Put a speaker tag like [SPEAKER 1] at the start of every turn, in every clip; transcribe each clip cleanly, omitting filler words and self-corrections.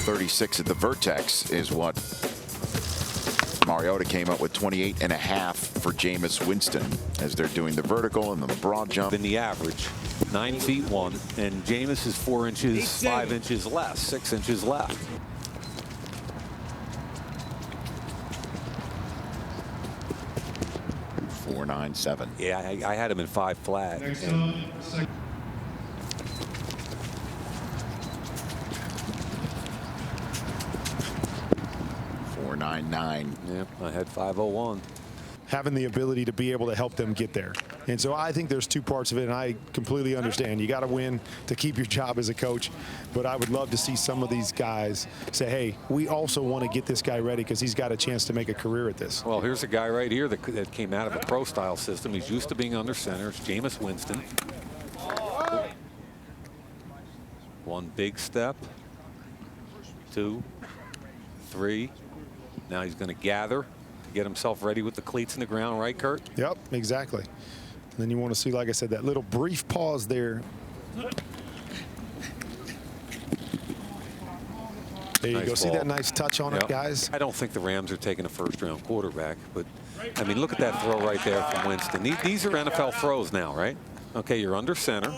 [SPEAKER 1] 36 at the vertex is what Mariota came up with. 28.5 for Jameis Winston as they're doing the vertical and the broad jump.
[SPEAKER 2] Than the average, 9 feet 1, and Jameis is 4 inches, 5 inches less, 6 inches left.
[SPEAKER 1] .497.
[SPEAKER 2] Yeah, I had him in 5 flat. And
[SPEAKER 1] 499.
[SPEAKER 2] yep, I had 501.
[SPEAKER 3] Having the ability to be able to help them get there. And so I think there's two parts of it, and I completely understand. You got to win to keep your job as a coach. But I would love to see some of these guys say, hey, we also want to get this guy ready because he's got a chance to make a career at this.
[SPEAKER 2] Well, here's a guy right here that came out of a pro-style system. He's used to being under center. It's Jameis Winston. One big step. 2, 3. Now he's going to gather. Get himself ready with the cleats in the ground, right, Kurt?
[SPEAKER 3] Yep, exactly. And then you want to see, like I said, that little brief pause there. There you
[SPEAKER 2] Nice
[SPEAKER 3] go. See
[SPEAKER 2] ball.
[SPEAKER 3] that nice touch on it, guys?
[SPEAKER 2] I don't think the Rams are taking a first-round quarterback, but, I mean, look at that throw right there from Winston. These are NFL throws now, right? Okay, you're under center.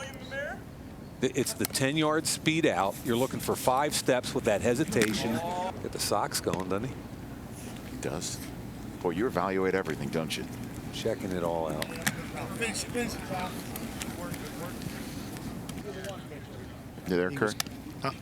[SPEAKER 2] It's the 10-yard speed out. You're looking for 5 steps with that hesitation. Get the socks going, doesn't he?
[SPEAKER 1] He does. Boy, you evaluate everything, don't you?
[SPEAKER 2] Checking it all out.
[SPEAKER 1] You there, Kurt?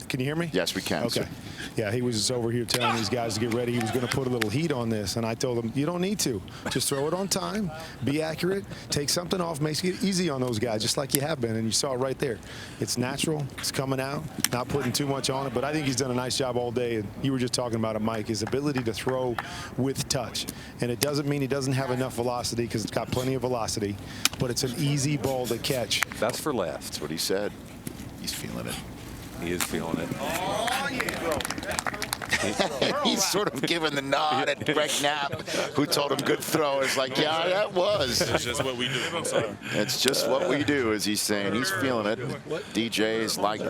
[SPEAKER 3] Can you hear me?
[SPEAKER 1] Yes, we can.
[SPEAKER 3] Okay.
[SPEAKER 1] Sir.
[SPEAKER 3] Yeah, he was just over here telling these guys to get ready. He was going to put a little heat on this, and I told him, you don't need to. Just throw it on time, be accurate, take something off, makes it easy on those guys, just like you have been, and you saw it right there. It's natural. It's coming out, not putting too much on it, but I think he's done a nice job all day. And you were just talking about it, Mike, his ability to throw with touch. And it doesn't mean he doesn't have enough velocity because it's got plenty of velocity, but it's an easy ball to catch.
[SPEAKER 2] Best for last.
[SPEAKER 1] That's what he said. He's feeling it.
[SPEAKER 2] He is feeling it.
[SPEAKER 1] He's sort of giving the nod at Greg Knapp, who told him good throw. It's like, yeah, that was.
[SPEAKER 4] It's just what we do. I'm sorry.
[SPEAKER 1] It's just what we do, as he's saying. He's feeling it. DJ is like